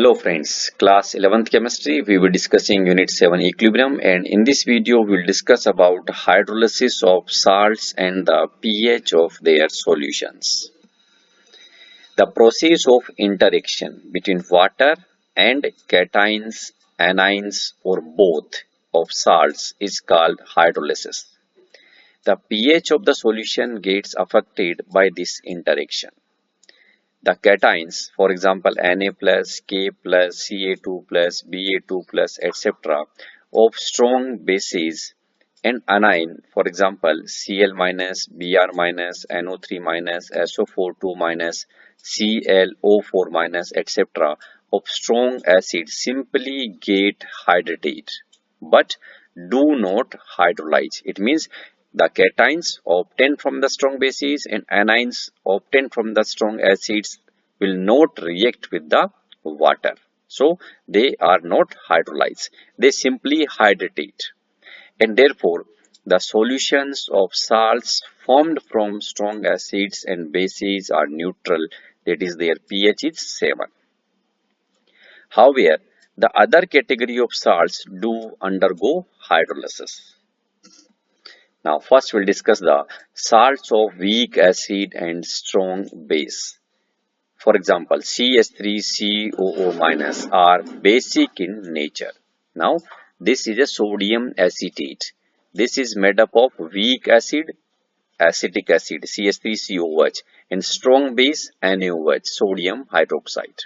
Hello friends, class 11th chemistry. We will be discussing unit 7 equilibrium, and in this video we will discuss about hydrolysis of salts and the pH of their solutions. The process of interaction between water and cations, anions or both of salts is called hydrolysis. The pH of the solution gets affected by this interaction. The cations, for example Na plus, K plus, Ca2 plus, Ba2 plus, etc. of strong bases and anion, for example Cl minus, Br minus, NO3 minus, SO42 minus, ClO4 minus, etc. of strong acid simply get hydrated but do not hydrolyze. It means the cations obtained from the strong bases and anions obtained from the strong acids will not react with the water. So they are not hydrolyzed. They simply hydrate. And therefore, the solutions of salts formed from strong acids and bases are neutral. That is, their pH is 7. However, the other category of salts do undergo hydrolysis. Now first we'll discuss the salts of weak acid and strong base. For example, CH3COO- are basic in nature. Now this is a sodium acetate. This is made up of weak acid, acetic acid CH3COOH, and strong base NaOH, sodium hydroxide.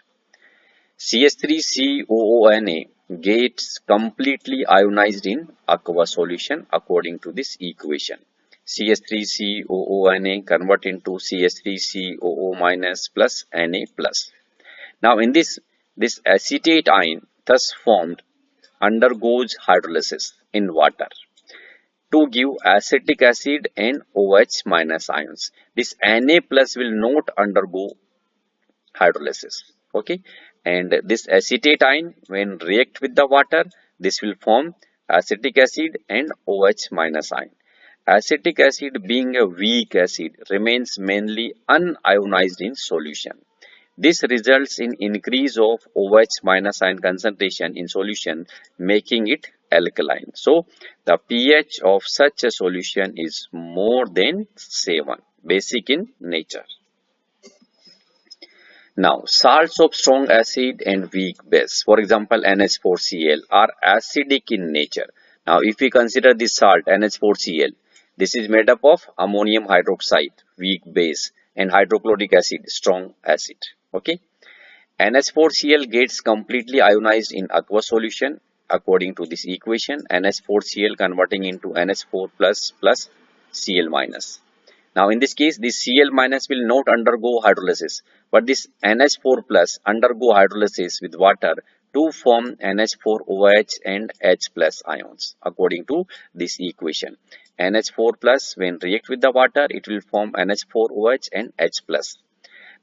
CH3COONA gets completely ionized in aqueous solution according to this equation. CH3COONA convert into CH3COO- plus Na plus. Now in this acetate ion thus formed undergoes hydrolysis in water to give acetic acid and OH minus ions. This Na plus will not undergo hydrolysis. Okay, and this acetate ion when react with the water, this will form acetic acid and OH minus ion. Acetic acid, being a weak acid, remains mainly unionized in solution. This results in increase of OH minus ion concentration in solution, making it alkaline. So the pH of such a solution is more than 7, basic in nature. Now, salts of strong acid and weak base, for example NH4Cl, are acidic in nature. Now, if we consider this salt NH4Cl, this is made up of ammonium hydroxide, weak base, and hydrochloric acid, strong acid. Okay, NH4Cl gets completely ionized in aqueous solution according to this equation. NH4Cl converting into NH4 plus plus Cl minus. Now in this case, this Cl minus will not undergo hydrolysis, but this NH4 plus undergo hydrolysis with water to form NH4OH and H plus ions according to this equation. NH4 plus when react with the water, it will form NH4OH and H plus.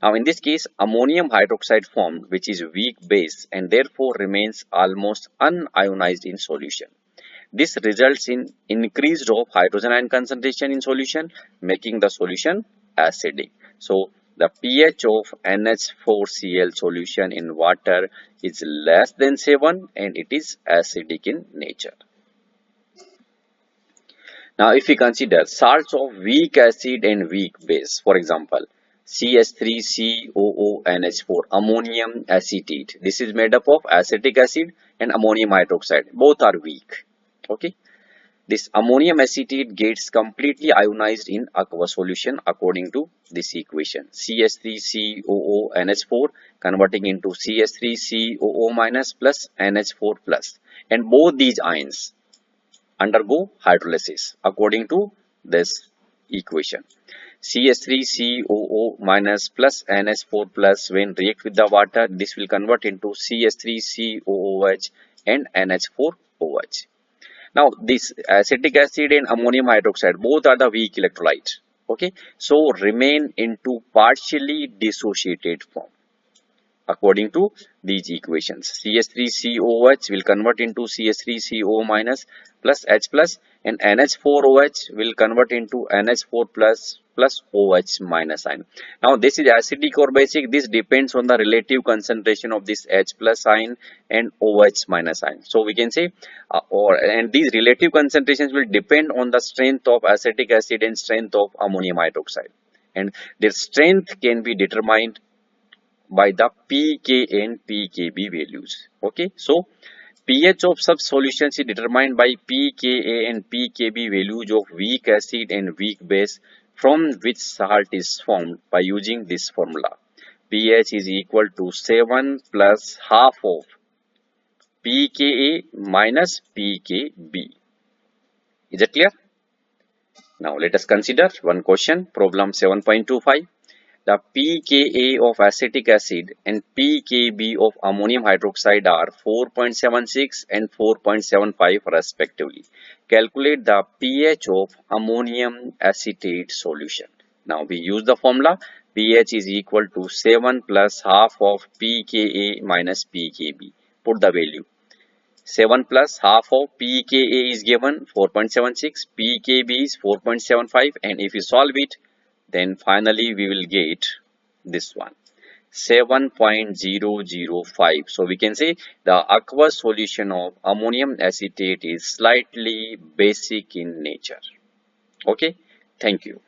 Now in this case, ammonium hydroxide formed, which is weak base and therefore remains almost unionized in solution. This results in increased of hydrogen ion concentration in solution, making the solution acidic. So the pH of NH4Cl solution in water is less than 7 and it is acidic in nature. Now if we consider salts of weak acid and weak base, for example CH3COONH4, ammonium acetate. This is made up of acetic acid and ammonium hydroxide. Both are weak. Okay, this ammonium acetate gets completely ionized in aqueous solution according to this equation. CH3COONH4 converting into CH3COO- plus NH4 plus, and both these ions undergo hydrolysis according to this equation. CH3COO- plus NH4 plus when react with the water, this will convert into CH3COOH and NH4OH. Now this acetic acid and ammonium hydroxide both are the weak electrolyte. Okay, so remain into partially dissociated form according to these equations. CH3COH will convert into CH3CO- plus H plus, and NH4OH will convert into NH4 plus OH minus ion. Now this is acidic or basic. This depends on the relative concentration of this H plus ion and OH minus ion. So we can say and these relative concentrations will depend on the strength of acetic acid and strength of ammonium hydroxide, and their strength can be determined by the pK and pKb values. Okay, so pH of such solutions is determined by pKa and pKb values of weak acid and weak base from which salt is formed by using this formula. pH is equal to 7 plus half of pKa minus pKb. Is it clear? Now let us consider one question, problem 7.25. The pKa of acetic acid and pKb of ammonium hydroxide are 4.76 and 4.75 respectively. Calculate the pH of ammonium acetate solution. Now we use the formula pH is equal to 7 plus half of pKa minus pKb. Put the value. 7 plus half of pKa is given 4.76, pKb is 4.75, and if you solve it, then finally we will get this one 7.005. So we can say the aqueous solution of ammonium acetate is slightly basic in nature. Okay, thank you.